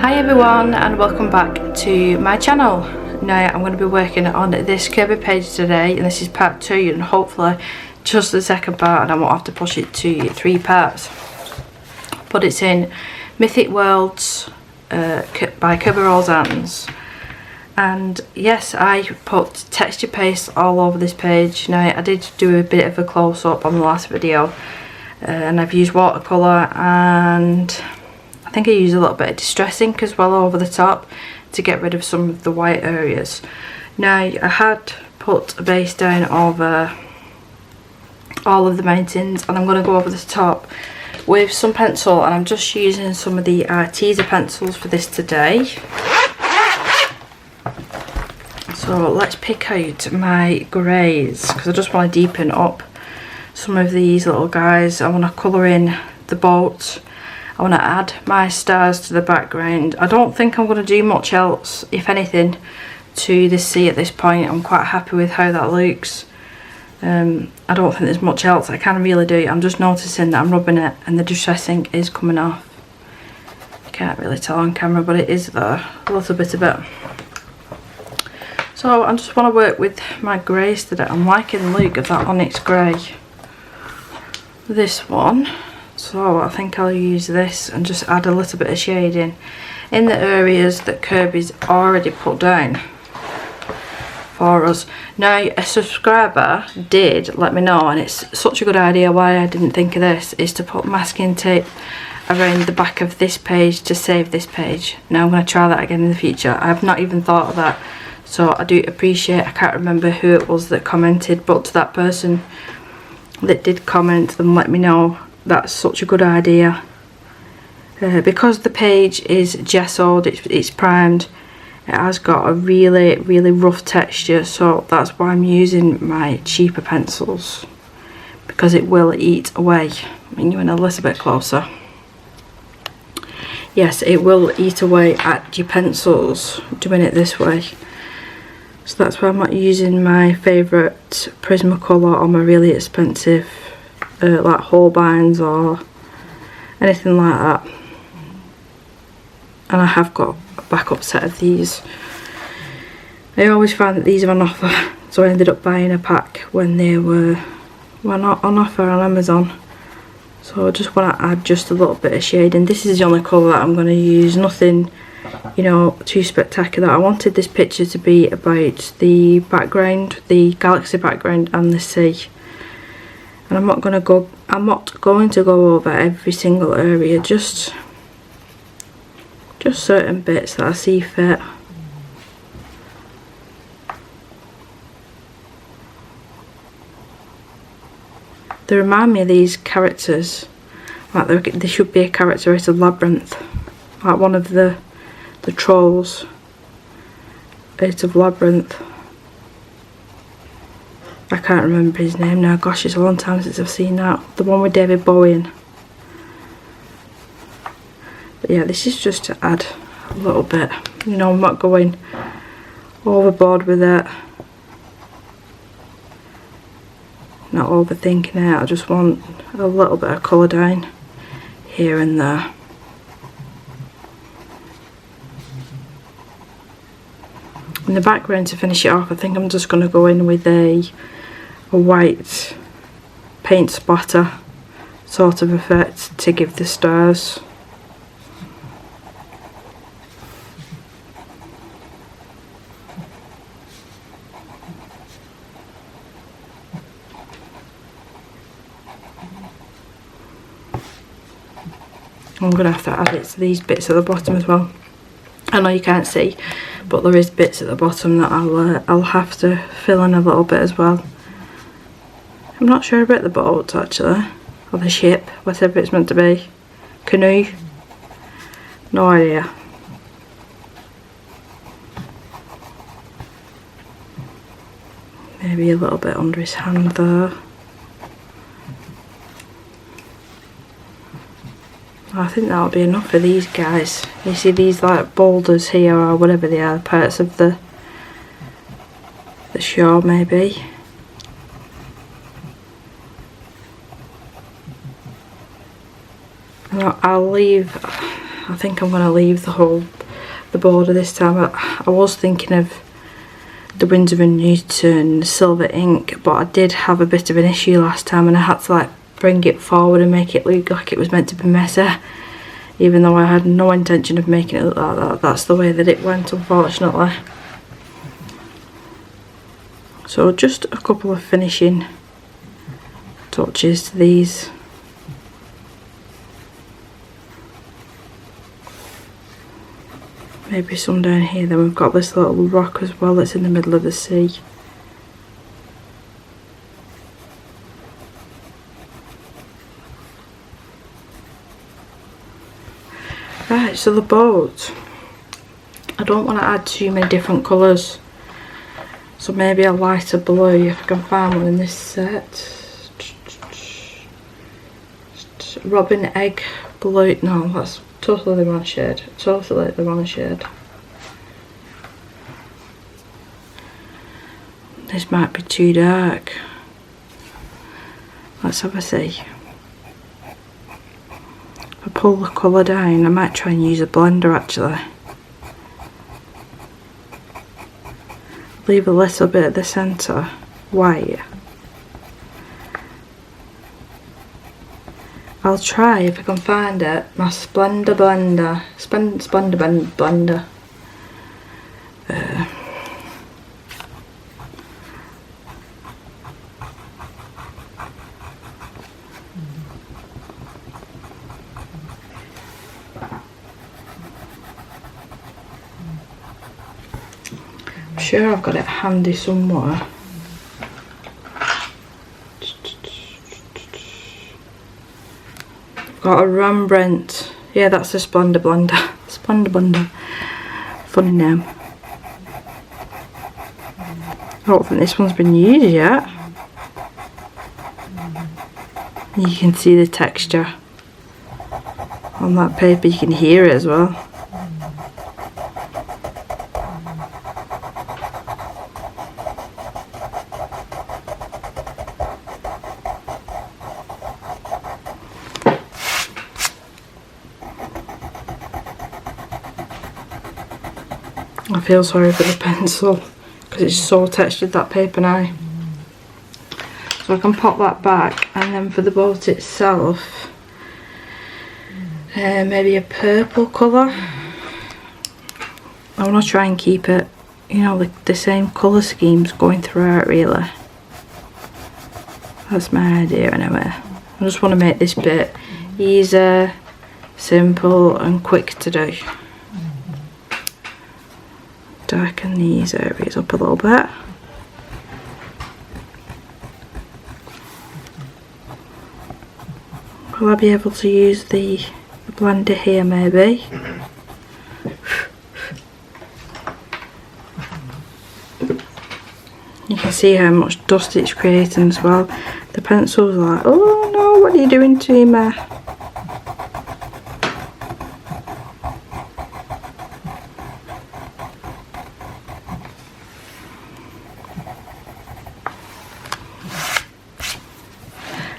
Hi everyone and welcome back to my channel. Now I'm going to be working on this Kerby page today, and this is part 2 and hopefully just the second part, and I won't have to push it to 3 parts. But it's in Mythic Worlds by Kerby Rosanes. And yes, I put texture paste all over this page. Now I did do a bit of a close-up on the last video, and I've used watercolour, and I think I used a little bit of distress ink as well over the top to get rid of some of the white areas. Now I had put a base down over all of the mountains, and I'm going to go over the top with some pencil, and I'm just using some of the teaser pencils for this today. So let's pick out my greys, because I just want to deepen up some of these little guys. I want to colour in the boat. I want to add my stars to the background. I don't think I'm going to do much else, if anything, to the sea at this point. I'm quite happy with how that looks. I don't think there's much else I can really do. I'm just noticing that I'm rubbing it and the distress ink is coming off. You can't really tell on camera, but it is there, a little bit of it. So I just want to work with my greys today. I'm liking the look of that onyx grey. This one. So I think I'll use this and just add a little bit of shading in the areas that Kerby's already put down for us. Now a subscriber did let me know, and it's such a good idea, why I didn't think of this, is to put masking tape around the back of this page to save this page. Now I'm going to try that again in the future. I've not even thought of that, so I do appreciate, I can't remember who it was that commented, but to that person that did comment and let me know, that's such a good idea. Because the page is gessoed, it's primed, it has got a really rough texture, so that's why I'm using my cheaper pencils, because it will eat away. I mean, you in a little bit closer. Yes, it will eat away at your pencils doing it this way. So that's why I'm not using my favourite Prismacolor or my really expensive like Holbeins or anything like that. And I have got a backup set of these. I always find that these are on offer, so I ended up buying a pack when they were not on offer on Amazon. So I just want to add just a little bit of shading. This is the only colour that I'm going to use, nothing, you know, too spectacular. I wanted this picture to be about the background, the galaxy background and the sea. And I'm not going to go over every single area, just certain bits that I see fit. They remind me of these characters, like there should be a character out of Labyrinth, like one of the trolls out of Labyrinth. I can't remember his name now. Gosh, it's a long time since I've seen that. The one with David Bowie in. But yeah, this is just to add a little bit. You know, I'm not going overboard with it. Not overthinking it. I just want a little bit of colour down here and there. In the background, to finish it off, I think I'm just going to go in with a white paint splatter sort of effect to give the stars. I'm going to have to add it to these bits at the bottom as well. I know you can't see, but there is bits at the bottom that I'll have to fill in a little bit as well. I'm not sure about the boat actually, or the ship, whatever it's meant to be. Canoe? No idea. Maybe a little bit under his hand there. I think that'll be enough for these guys. You see these like boulders here, or whatever they are, parts of the shore maybe. And I'll leave I think I'm going to leave the border this time. I was thinking of the Winsor & Newton silver ink, but I did have a bit of an issue last time and I had to like bring it forward and make it look like it was meant to be messy, even though I had no intention of making it look like that. That's the way that it went, unfortunately. So just a couple of finishing touches to these. Maybe some down here. Then we've got this little rock as well that's in the middle of the sea. Right, so the boat, I don't want to add too many different colours, so maybe a lighter blue if I can find one in this set. Robin egg blue, no, that's totally the wrong shade, totally the wrong shade. This might be too dark. Let's have a see. If I pull the colour down, I might try and use a blender actually. Leave a little bit at the centre white. I'll try if I can find it. My Splendor blender. Splendor blender. I'm sure I've got it handy somewhere. Got a Rembrandt. Yeah, that's a Splendor blender. Splendor blender. Funny name. I don't think this one's been used yet. You can see the texture on that paper. You can hear it as well. I feel sorry for the pencil because it's so textured, that paper now. So I can pop that back, and then for the boat itself, maybe a purple colour. I want to try and keep it, you know, the same colour schemes going throughout really. That's my idea anyway. I just want to make this bit easy, simple and quick to do. Darken these areas up a little bit. Will I be able to use the blender here maybe? You can see how much dust it's creating as well. The pencil's like, oh no, what are you doing to me?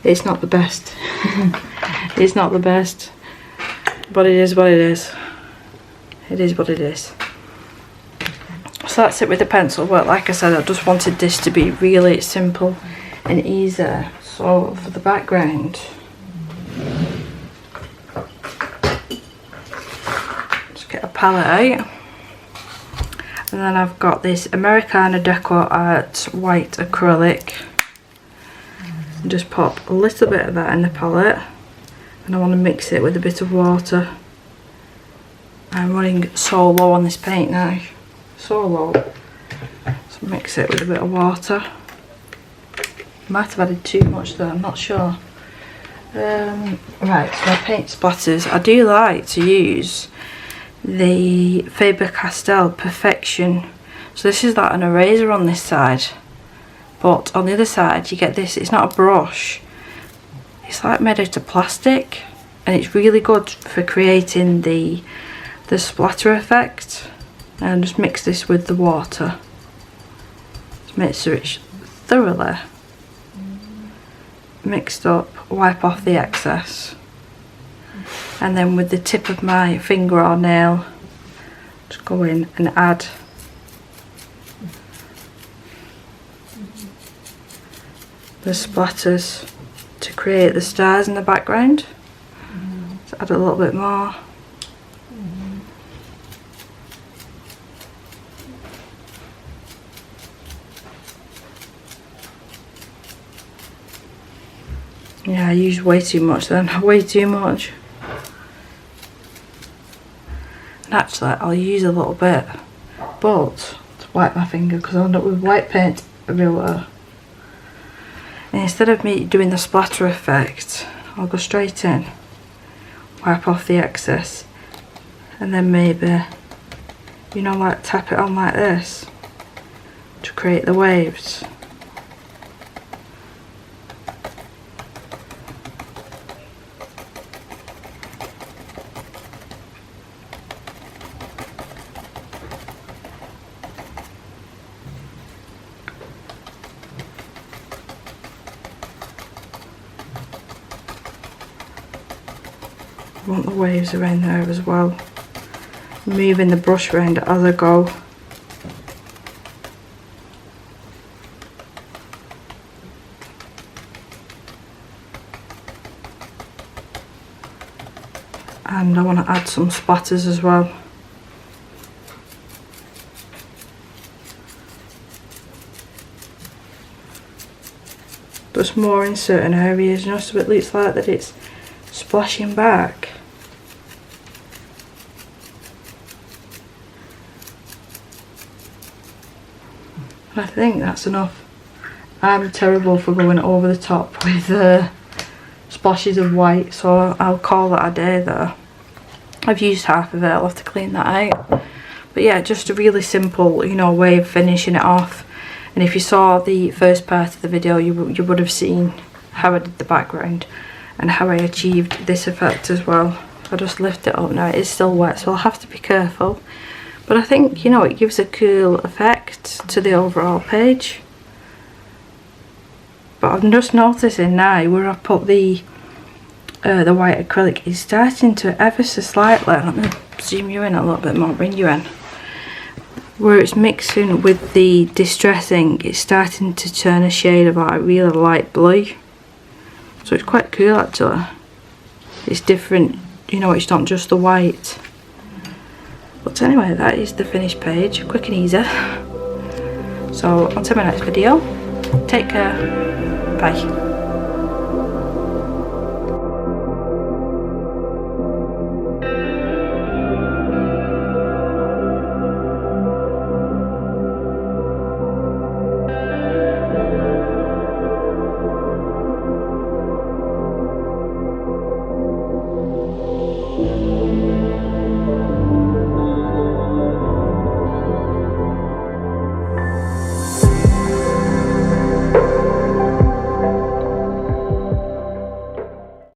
It's not the best. It's not the best, but it is what it is. It is what it is. So that's it with the pencil work. Like I said, I just wanted this to be really simple and easy. So for the background, just get a palette out, and then I've got this Americana Deco Art white acrylic. And just pop a little bit of that in the palette, and I want to mix it with a bit of water. I'm running so low on this paint now, so low. So mix it with a bit of water. Might have added too much though, I'm not sure. Right, so my paint splatters. I do like to use the Faber-Castell Perfection. So this is like an eraser on this side. But on the other side you get this, it's not a brush, it's like made out of plastic, and it's really good for creating the splatter effect. And just mix this with the water. Just make sure it's thoroughly mixed up, wipe off the excess. and then with the tip of my finger or nail just go in and add the splatters to create the stars in the background. So add a little bit more. Yeah, I used way too much then, way too much. And actually I'll use a little bit, but to wipe my finger because I end up with white paint everywhere. And instead of me doing the splatter effect, I'll go straight in, wipe off the excess, and then maybe, you know, like tap it on like this to create the waves. I want the waves around there as well. Moving the brush around as I go. And I want to add some splatters as well. Just more in certain areas, you know, so it looks like that it's splashing back. I think that's enough. I'm terrible for going over the top with splashes of white, so I'll call that a day there. I've used half of it, I'll have to clean that out. But yeah, just a really simple, you know, way of finishing it off. And if you saw the first part of the video, you would have seen how I did the background and how I achieved this effect as well. I'll just lift it up now. It is still wet, so I'll have to be careful. But I think, you know, it gives a cool effect to the overall page. But I'm just noticing now where I put the white acrylic is starting to ever so slightly, let me zoom you in a little bit more, bring you in. Where it's mixing with the distressing, it's starting to turn a shade of like really light blue. So it's quite cool actually. It's different, you know, it's not just the white. But anyway, that is the finished page, quick and easy. So on to my next video. Take care, bye.